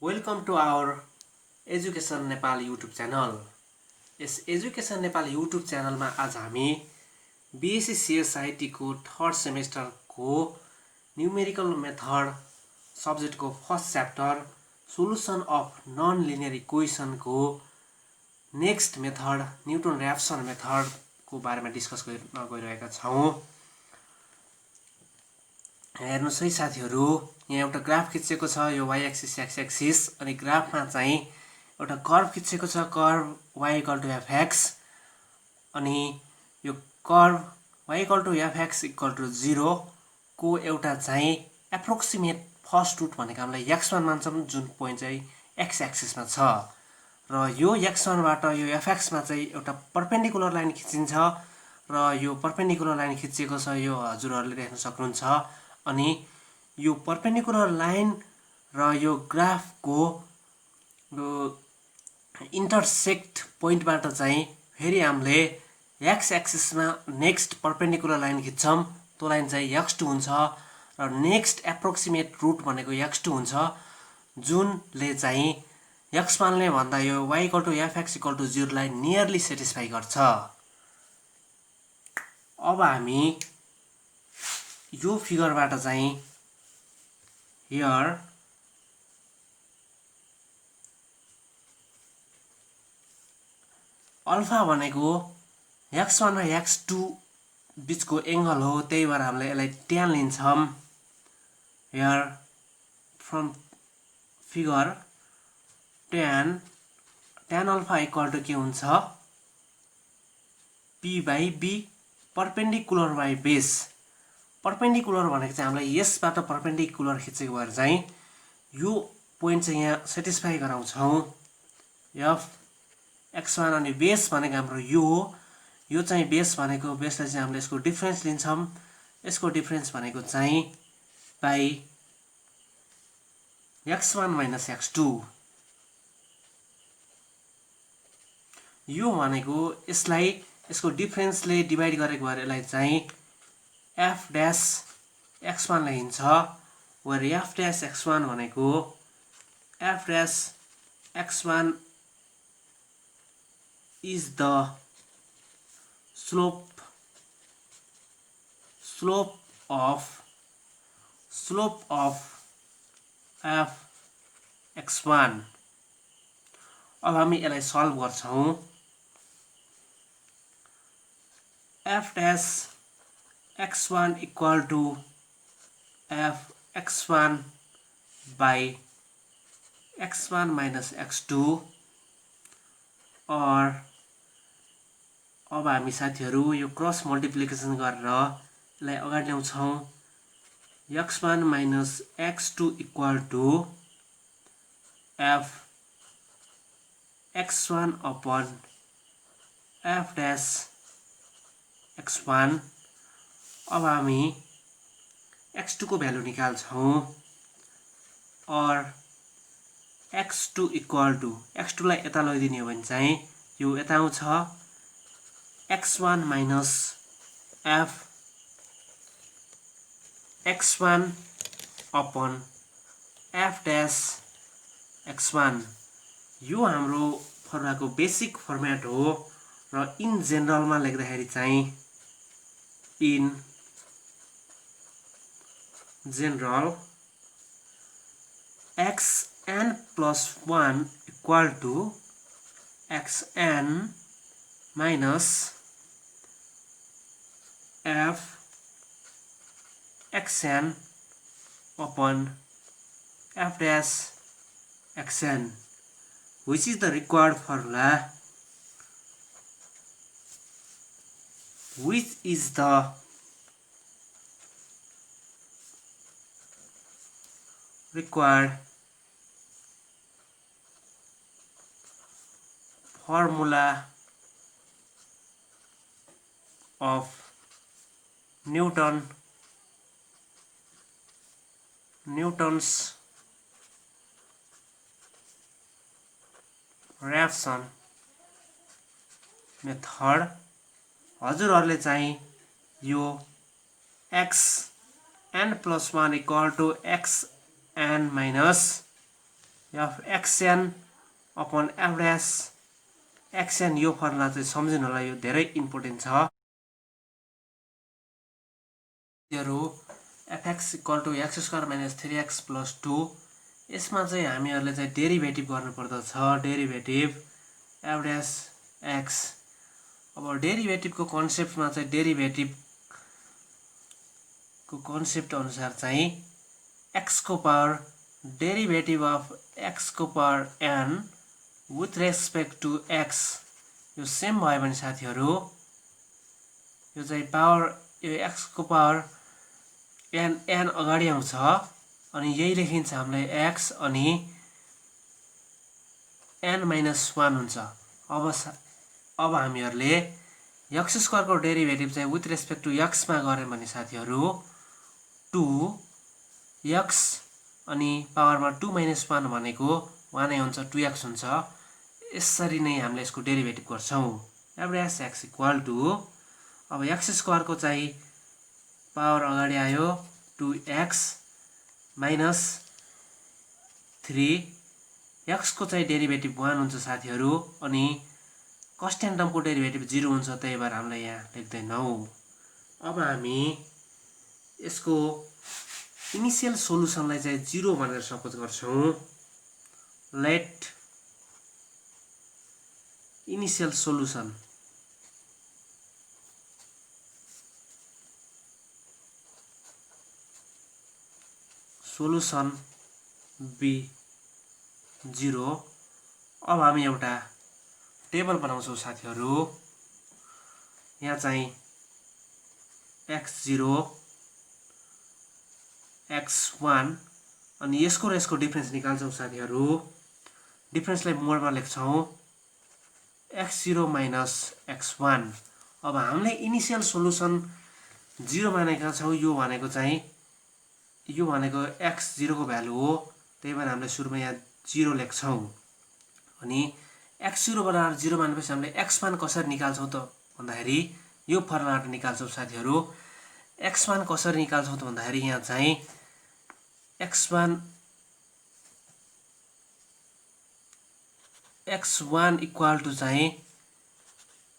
Welcome to our Education Nepal YouTube channel. यस education Nepal YouTube च्यानलमा आज हामी BSc CSIT को थर्ड सेमेस्टरको न्यूमेरिकल मेथड सब्जेक्टको first chapter solution of non linear equation को next method Newton Raphson method को बारेमा डिस्कस गर्न गइरहेका छौं। हेर्नुस् है साथीहरु, यहाँ एउटा ग्राफ खिचेको छ, यो y एक्सिस x एक्सिस अनि ग्राफमा चाहिँ एउटा कर्व खिचेको छ, कर्व y = fx अनि यो कर्व y = fx = 0 को एउटा चाहिँ एप्रोक्सिमेट फर्स्ट रुट भनेको हामीलाई x1 मान्छौं, जुन पोइन्ट चाहिँ x एक्सिसमा छ र यो x1 बाट यो fx मा चाहिँ एउटा परपेन्डिकुलर लाइन खिचिन्छ र यो परपेन्डिकुलर लाइन खिचिएको छ, यो हजुरहरुले देख्न सक्नुहुन्छ। अनि यो परपेन्डिकुलर लाइन र यो ग्राफको इन्टरसेक्ट पोइन्टबाट चाहिँ फेरि हामीले x एक्सिसमा नेक्स्ट परपेन्डिकुलर लाइन खिच्छौं, त्यो लाइन चाहिँ x2 हुन्छ र नेक्स्ट एप्रोक्सिमेट रुट भनेको x2 हुन्छ, जुनले चाहिँ x1 ले भन्दा यो y = fx = 0 लाई नियरली सेटिस्फाई गर्छ। अब हामी यो फिगरबाट चाहिँ हियर अल्फा भनेको x1 र x2 बीचको एंगल हो, त्यही भएर हामीले यसलाई tan लिन्छौं। Here from figure tan alpha = के हुन्छ, p/b perpendicular by base. Perpendicular भनेको चाहिँ हामीलाई यसबाट परपेन्डिकुलर खिचेको भएर चाहिँ यो पोइन्ट चाहिँ यहाँ सेटिस्फाई गराउँछौं। f x1 अनि बेस भनेको हाम्रो यो हो, यो चाहिँ बेस भनेको, बेसलाई चाहिँ हामीले यसको डिफरेन्स लिन्छौं, यसको डिफरेन्स भनेको चाहिँ बाइ x1 - x2। यो भनेको यसलाई यसको डिफरेन्सले डिवाइड गरेको भएर यसलाई चाहिँ f' x1 लेखिन्छ, where f' x1 भनेको f' x1 is the slope of f x1। अब हामी यसलाई सल्भ गर्छौं। f' x1 = f x1 by x1 minus x2 और अब हामी साथीहरु यो क्रस मल्टिप्लिकेसन गरेर यसलाई अगाडि ल्याउँछौं। x1 minus x2 = f x1 upon f' x1। अब हामी x2 को भ्यालु निकाल्छौं और x2 = x2 लाई यता लैदिने हो भने चाहिँ यो यता आउँछ, x1 minus f x1 upon f' x1। यो हाम्रो फर्मुलाको बेसिक फर्मेट हो र इन जेनरलमा लेख्दाखेरि चाहिँ in general xn plus 1 = xn minus f xn upon f' xn, which is the required formula, which is the required formula of Newton's Raphson method। हजुरहरुले चाहिँ यो xn plus 1 = xn minus F X N upon F dash X N यो formula चाहिँ सम्झिनु होला, यो धेरै important छ। F X equal to X square minus 3x plus 2, यसमा चाहिँ हामीहरूले चाहिँ डेरिभेटिभ गर्नुपर्दछ। Derivative F dash X. अब डेरिभेटिभको कन्सेप्टमा चाहिँ डेरिभेटिभको कन्सेप्ट अनुसार चाहिँ एक्सको पावर डेरिभेटिभ अफ एक्सको power N with respect to X यो सेम भयो भने साथीहरू यो चाहिँ पावर यो एक्सको पावर एन अगाडि आउँछ अनि यही लेखिन्छ हामीलाई एक्स अनि एन माइनस 1 हुन्छ। अब हामीहरूले एक्स स्क्वायरको डेरिभेटिभ चाहिँ विथ रेस्पेक्ट टु एक्समा गऱ्यौँ भने साथीहरू 2x अनि पावरमा 2 माइनस 1 भनेको 1 हुन्छ, 2x हुन्छ। यसरी नै हामीले यसको डेरिभेटिभ गर्छौँ। F dash X equal to अब एक्स स्क्वायरको चाहिँ पावर अगाडि आयो 2x माइनस 3, एक्सको चाहिँ डेरिभेटिभ 1 हुन्छ साथीहरू अनि कन्स्ट्यान्ट टर्मको डेरिभेटिभ 0 हुन्छ, त्यही भएर हामीलाई यहाँ लेख्दैनौँ। अब हामी यसको इनिसियल सोलुसनलाई चाहिँ 0 भनेर सपोज गर्छौँ। Let initial solution be 0। अब हामी एउटा टेबल बनाउँछौँ साथीहरू। यहाँ चाहिँ x0 x1 अनि यसको र यसको डिफरेन्स निकाल्छौँ साथीहरू। डिफरेन्सलाई मोडमा लेख्छौँ x0 माइनस x1। अब हामीले इनिसियल सोलुसन 0 मानेका छौँ। यो भनेको x0 को भ्यालु हो, त्यही भएर हामीले सुरुमा यहाँ 0 लेख्छौँ। अनि x0 बराबर 0 मानेपछि हामीले x1 कसरी निकाल्छौँ त भन्दाखेरि यो फर्मुलाबाट निकाल्छौँ साथीहरू। x1 कसरी निकाल्छौँ त भन्दाखेरि यहाँ चाहिँ x1 इक्वल टु चाहिँ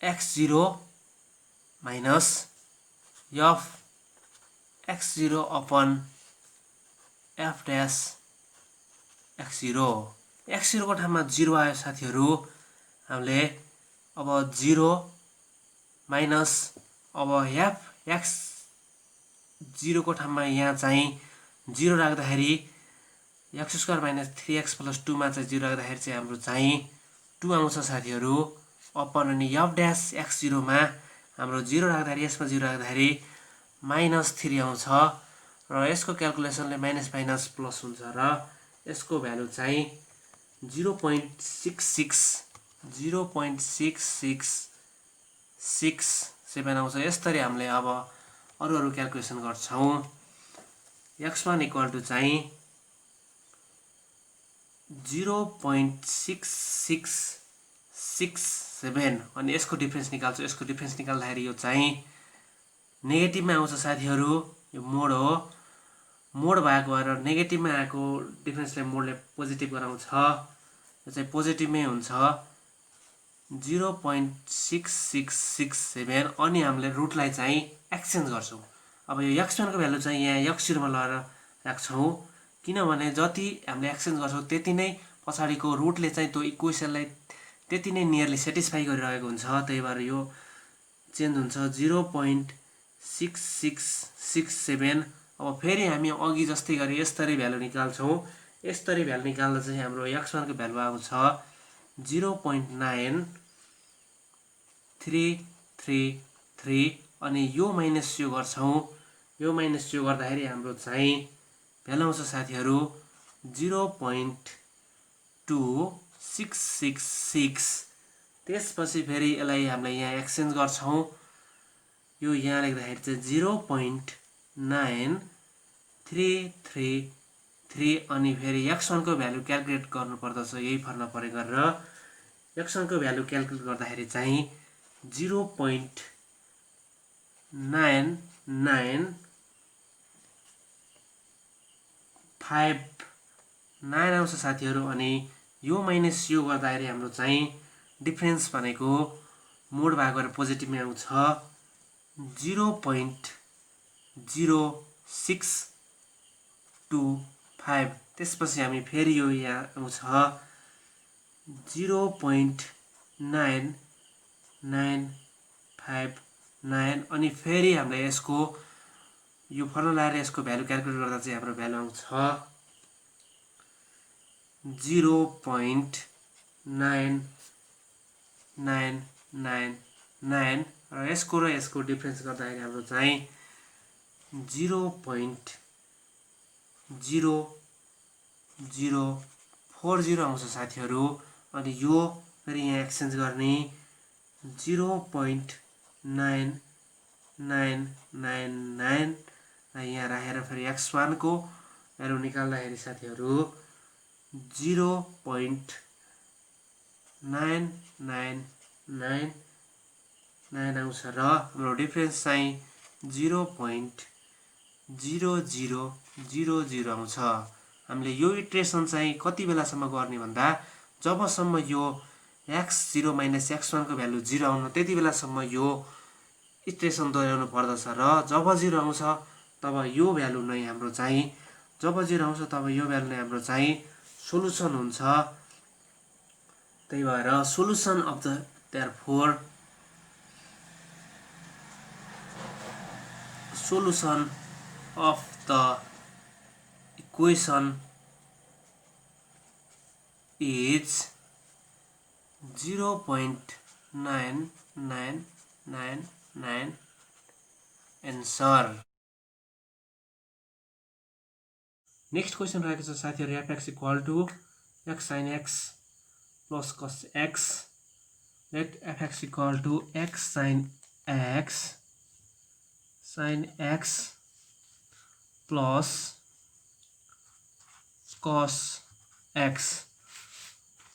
x0 minus F x0 upon F dash x0। x0 को ठाउँमा 0 आयो साथीहरू। हामीले अब 0 माइनस अब एफ x0 को ठाउँमा यहाँ चाहिँ 0 राख्दाखेरि x square minus 3x plus 2 मा चाहिँ 0 राख्दाखेरि चाहिँ हाम्रो चाहिँ 2 आउँछ साथीहरू। अपन अनि एफ ड्यास x0 मा हाम्रो 0 राख्दाखेरि यसमा 0 राख्दाखेरि माइनस 3 आउँछ र यसको क्याल्कुलेसनले माइनस माइनस प्लस हुन्छ र यसको भ्यालु चाहिँ 0.6667 आउँछ। यसरी हामीले अब अरू क्याल्कुलेसन गर्छौँ। x1 इक्वल टु चाहिँ 0.6667 अनि यसको डिफरेन्स निकाल्छु। यसको डिफरेन्स निकाल्दाखेरि यो चाहिँ नेगेटिभमा आउँछ साथीहरू। यो मोड हो, मोड भएको भएर नेगेटिभमा आएको डिफरेन्सलाई मोडले पोजिटिभ गराउँछ। यो चाहिँ पोजिटिभमै हुन्छ 0.6667 अनि हामीले रुटलाई चाहिँ एक्सचेन्ज गर्छौँ। अब यो x1 को भ्यालु चाहिँ यहाँ x0 मा लगाएर राख्छौँ, किनभने जति हामीले एक्सचेन्ज गर्छौँ त्यति नै पछाडिको रुटले चाहिँ त्यो इक्वेसनलाई त्यति नै नियरली सेटिस्फाई गरिरहेको हुन्छ। त्यही भएर यो चेन्ज हुन्छ 0.6667। अब फेरि हामी अघि जस्तै गरी यसरी भ्यालु निकाल्छौँ। यसरी भ्यालु निकाल्दा चाहिँ हाम्रो x1 को भ्यालु आउँछ 0.9333 अनि यो माइनस यो गर्छौँ। यो माइनस यो गर्दाखेरि हाम्रो चाहिँ भ्यालु आउँछ साथीहरू 0.2666। त्यसपछि फेरि यसलाई हामीले यहाँ एक्सचेन्ज गर्छौँ। यो यहाँ लेख्दाखेरि चाहिँ 0.9333 अनि फेरि x1 को भ्यालु क्याल्कुलेट गर्नुपर्दछ। यही फर्मुला प्रयोग गरेर x1 को भ्यालु क्याल्कुलेट गर्दाखेरि चाहिँ 0.9953 9 आउँछ साथीहरू। अनि यो माइनस यो गर्दाखेरि हाम्रो चाहिँ डिफरेन्स भनेको मोड भाग गरेर पोजिटिभमा आउँछ 0.0625। त्यसपछि हामी फेरि यो यहाँ आउँछ 0.9959 अनि फेरि हामीलाई यसको यो फर्मुला लगाएर यसको भ्यालु क्याल्कुलेट गर्दा चाहिँ हाम्रो भ्यालु आउँछ 0.9999 र यसको डिफरेन्स गर्दाखेरि हाम्रो चाहिँ 0.0040 आउँछ साथीहरू। अनि यो फेरि यहाँ एक्सचेन्ज गर्ने 0.9999 यहाँ राखेर फेरि x1 को भ्यालु निकाल्दाखेरि साथीहरू 0.9999 आउँछ र हाम्रो डिफरेन्स चाहिँ 0.0000 आउँछ। हामीले यो इटरेसन चाहिँ कति बेलासम्म गर्ने भन्दा जबसम्म यो x0 माइनस x1 को भ्यालु 0 आउनु त्यति बेलासम्म यो इटरेसन दोहोऱ्याउनु पर्दछ र जब 0 आउँछ तब यो भ्यालु नै हाम्रो चाहिँ सोलुसन हुन्छ। त्यही भएर solution of the therefore solution of the equation is 0.9999 answer. Next question रहेको छ साथीहरु fx equal to x sin x plus cos x. Let fx equal to x sin x plus cos x.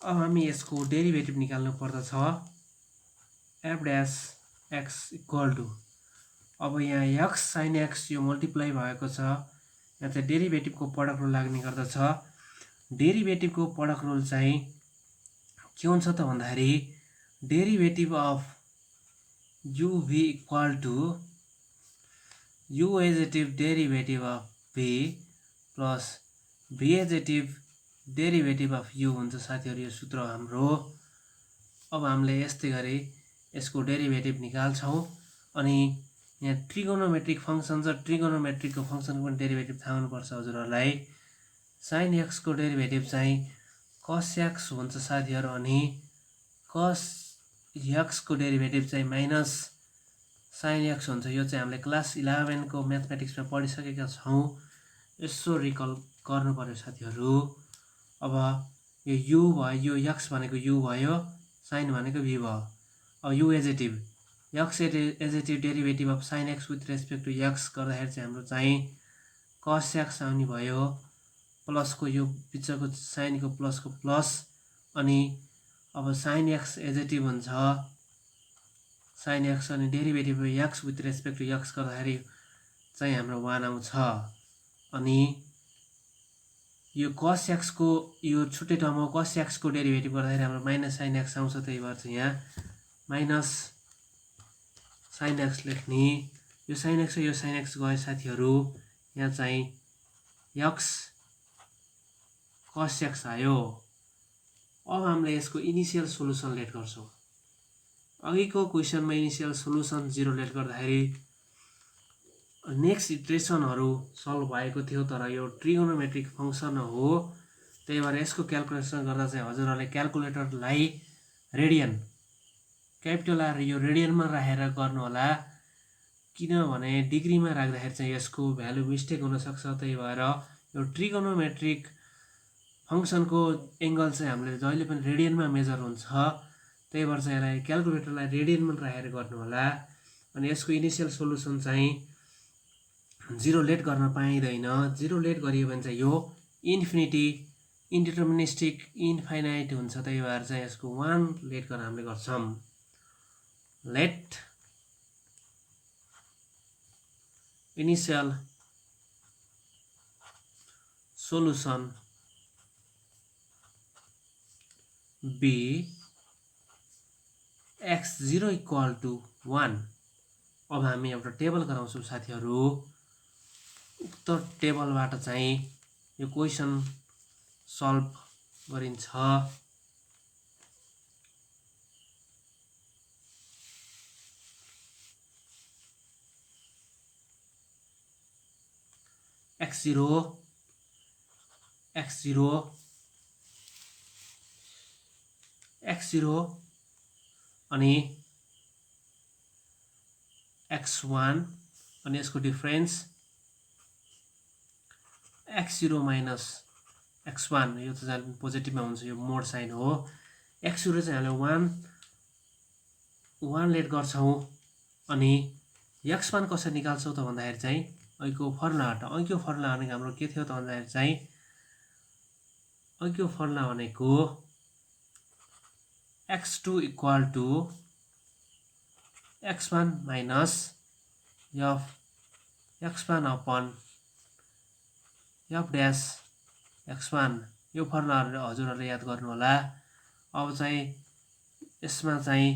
अब हामी यसको derivative निकाल्नु पर्दछ f dash x equal to, अब यहाँ x sin x यो मल्टिप्लाई भएको छ, यहाँ चाहिँ डेरिभेटिभको प्रोडक्ट रुल लाग्ने गर्दछ। डेरिभेटिभको प्रोडक्ट रुल चाहिँ के हुन्छ त भन्दाखेरि derivative of uv equal to u एजेटिभ derivative of v plus v एजेटिभ डेरिभेटिभ अफ u हुन्छ साथीहरु, यो सूत्र हाम्रो। अब हामीले यस्तै गरी यसको डेरिभेटिभ निकाल्छौं। अनि यहाँ ट्रिगोनोमेट्रिक फंक्सन छ, ट्रिगोनोमेट्रिकको फंक्सनको पनि डेरिभेटिभ थाहा हुनुपर्छ हजुरहरुलाई। sin x को डेरिभेटिभ चाहिँ cos x हुन्छ साथीहरु, अनि cos x को डेरिभेटिभ चाहिँ माइनस sin x हुन्छ। यो चाहिँ हामीले क्लास 11 को म्याथमेटिक्समा पढिसकेका छौं, यसो रिकल गर्नु पर्यो साथीहरु। अब यो u भयो, यो x भनेको u भयो, sin भनेको v भयो। अब u एजेटिभ x एजेटिभ derivative of sin x with respect to x गर्दाखेरि चाहिँ हाम्रो चाहिँ cos x आउने भयो, प्लस को यो बिचको sin को प्लस। अनि अब sin x एजेटिभ हुन्छ sin x अनि derivative x with respect to x गर्दाखेरि चाहिँ हाम्रो 1 आउँछ। अनि यो cos x को यो छुट्टै टर्म हो, cos x को डेरिभेटिभ गर्दाखेरि हाम्रो माइनस sin x आउँछ। त्यही भएर चाहिँ यहाँ माइनस sin x लेख्ने, यो sin x यो sin x गयो साथीहरु, यहाँ चाहिँ x cos x आयो। अब हामीले यसको इनिशियल सोलुसन लेट गर्छौं। अघिको क्वेशनमा इनिशियल सोलुसन 0 लेट गर्दाखेरि नेक्स्ट इटरेसनहरु सल्भ भएको थियो, तर यो ट्रिगोनोमेट्रिक फंक्सन हो, त्यही भएर यसको क्याल्कुलेसन गर्दा चाहिँ हजुरहरुले क्याल्कुलेटरलाई रेडियन क्यापिटल आर यो रेडियनमा राखेर गर्नु होला, किनभने डिग्रीमा राख्दाखेरि चाहिँ यसको भ्यालु मिस्टेक हुन सक्छ। त्यही भएर यो ट्रिगोनोमेट्रिक फंक्सनको एंगल चाहिँ हामीले जहिले पनि रेडियनमा मेजर हुन्छ, त्यही भएर चाहिँ यसलाई क्याल्कुलेटरलाई रेडियनमा राखेर गर्नु होला। अनि यसको इनिशियल सोलुसन चाहिँ 0 लेट गर्न पाइदैन। 0 लेट गरियो भने चाहिँ यो इन्फिनिटी इन्डिटर्मिनिस्टिक इन्फाइनाइट हुन्छ, त्यही भएर चाहिँ यसको 1 लेट गर्न हामीले गर्छौं। Let initial solution be x0 equal to 1। अब हामी एउटा टेबल गराउँछौँ साथीहरू। उक्त टेबलबाट चाहिँ यो क्वेसन सल्भ गरिन्छ। x0 अनि x1 अनि यसको डिफरेन्स x0 माइनस x1, यो त झन् पोजिटिभमा हुन्छ, यो मोड साइन हो। x0 चाहिँ हामीले 1 लेट गर्छौँ अनि x1 कसरी निकाल्छौँ त भन्दाखेरि चाहिँ अघिको फर्मुलाबाट, अघिको फर्मुला भनेको हाम्रो के थियो त भन्दाखेरि चाहिँ अघिको फर्मुला भनेको x2 equal to x1 minus x1 upon f dash x1। यो फर्मुलाहरू हजुरहरूले याद गर्नु होला। अब चाहिँ यसमा चाहिँ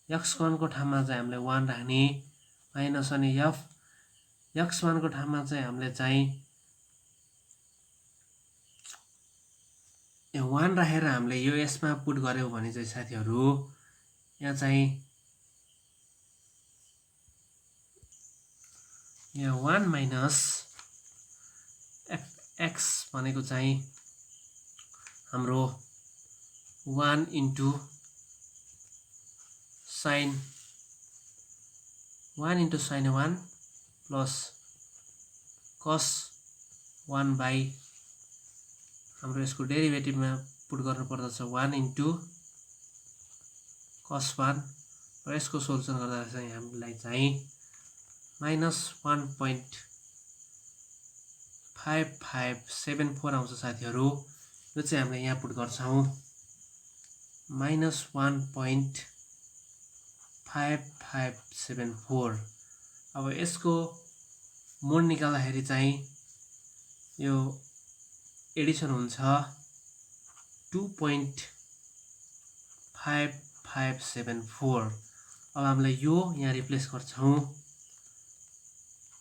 x1 को ठाउँमा चाहिँ हामीले 1 राख्ने, माइनस अनि x1 को ठाउँमा चाहिँ हामीले चाहिँ 1 राखेर हामीले यो यसमा पुट गर्यौं भने चाहिँ साथीहरू यहाँ चाहिँ यहाँ 1 माइनस x भनेको चाहिँ हाम्रो 1 into sign 1 plus cos 1 by हाम्रो यसको डेरिभेटिभमा पुट गर्नु पर्दछ 1 इन्टु कस 1 र यसको सोल्युसन गर्दा चाहिँ हामीलाई चाहिँ माइनस 1.5574 आउँछ साथीहरू। यो चाहिँ हामीले यहाँ पुट गर्छौँ माइनस 1.5574। अब यसको मोड निकाल्दाखेरि चाहिँ यो एडिसन हुन्छ 2.5574। अब हामीले यो यहाँ रिप्लेस गर्छौँ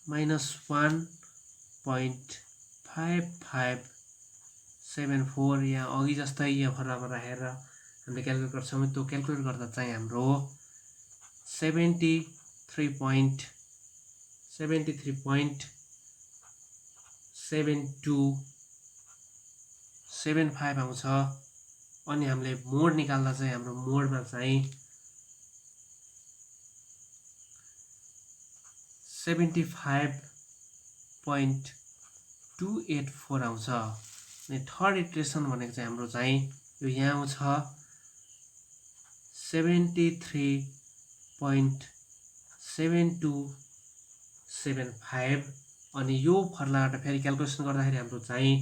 माइनस 1.5574 यहाँ अघि जस्तै यहाँ फर्मुलामा राखेर हामीले क्याल्कुलेट गर्छौँ। त्यो क्याल्कुलेट गर्दा चाहिँ हाम्रो 73.7275 आउँछ। अनि हामीले मोड निकाल्दा चाहिँ हाम्रो मोडमा चाहिँ 75.284 आउँछ। अनि थर्ड इटरेसन भनेको चाहिँ हाम्रो चाहिँ यो यहाँ आउँछ 73.7275। अनि यो फर्मुलाबाट फेरि क्याल्कुलेसन गर्दाखेरि हाम्रो चाहिँ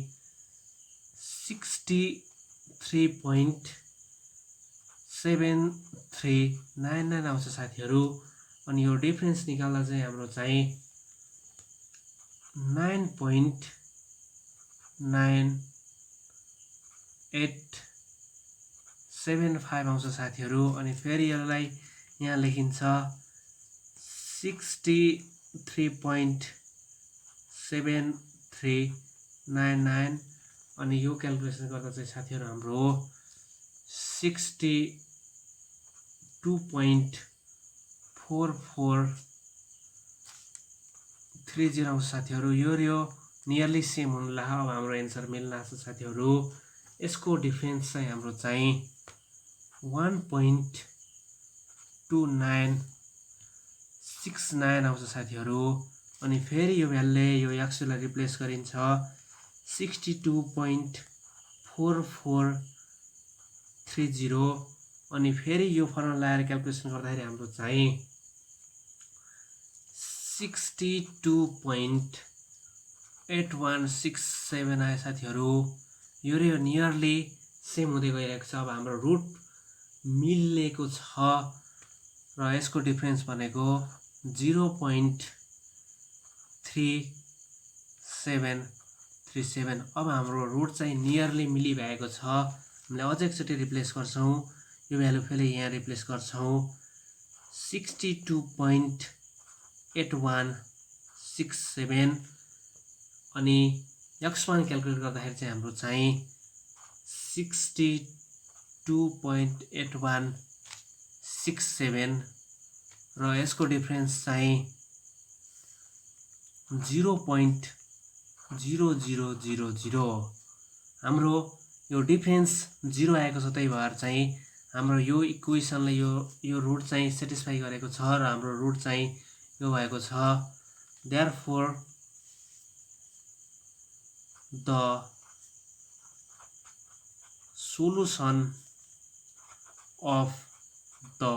63.7399 आउँछ साथीहरू। अनि यो डिफरेन्स निकाल्दा चाहिँ हाम्रो चाहिँ 9.9875 आउँछ साथीहरू। अनि फेरि यसलाई यहाँ लेखिन्छ 63.7399। अनि यो क्याल्कुलेसन गर्दा चाहिँ साथीहरू हाम्रो 62.4430 आउँछ साथीहरू। यो नियरली सेम हुनुला। अब हाम्रो एन्सर मिल्न आछ साथीहरू। यसको डिफरेन्स चाहिँ हाम्रो चाहिँ 1.2969 आउँछ साथीहरू। अनि फेरि यो भ्यालुले यो एक्सलाई रिप्लेस गरिन्छ 62.4430। अनि फेरि यो फर्मुला लगाएर क्याल्कुलेसन गर्दाखेरि हाम्रो चाहिँ 62.8167 आयो साथीहरू। यो नियरली सेम हुँदै गइरहेको छ। अब हाम्रो रुट मिलेको छ र यसको डिफरेन्स भनेको 0.3737। अब हाम्रो रुट चाहिँ नियरली मिलिरहेको छ। हामीले अझ एकचोटि रिप्लेस गर्छौँ यो भ्यालु फेरि यहाँ रिप्लेस गर्छौँ 62.8167 अनि x1 क्याल्कुलेट गर्दाखेरि चाहिँ हाम्रो चाहिँ 62.8167 र यसको डिफरेन्स चाहिँ 0.0000 हाम्रो यो डिफरेन्स 0 आएको छ त्यही भएर चाहिँ हाम्रो यो इक्वेसनले यो रुट चाहिँ सेटिस्फाई गरेको छ र हाम्रो रुट चाहिँ यो भएको छ therefore the solution of the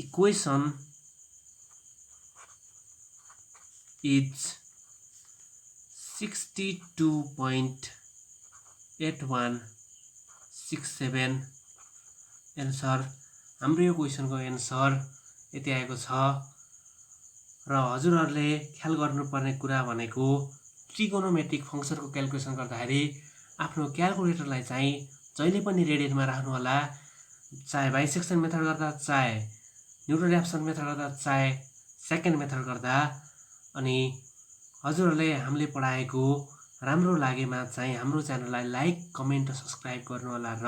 equation is 62.8167 answer हाम्रो यो क्वेसनको एन्सर यति आएको छ र हजुरहरूले ख्याल गर्नुपर्ने कुरा भनेको ट्रिगोनोमेट्रिक फंक्सनको क्याल्कुलेसन गर्दाखेरि आफ्नो क्याल्कुलेटरलाई चाहिँ जहिले पनि रेडियनमा राख्नु होला चाहे बाइसेक्सन मेथड गर्दा चाहे न्युटन ऱ्याप्सन मेथड गर्दा चाहे सेकेन्ड मेथड गर्दा अनि हजुरहरूले हामीले पढाएको राम्रो लागेमा चाहिँ हाम्रो च्यानललाई लाइक कमेन्ट र सब्स्क्राइब गर्नु होला र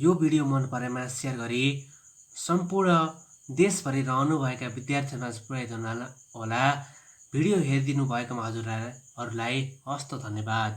यो भिडियो मन परेमा शेयर गरी सम्पूर्ण देशभरि रहनुभएका विद्यार्थीहरूमा पुर्याइदिनु होला भिडियो हेरिदिनु भएकोमा हजुरहरूलाई हस्त धन्यवाद।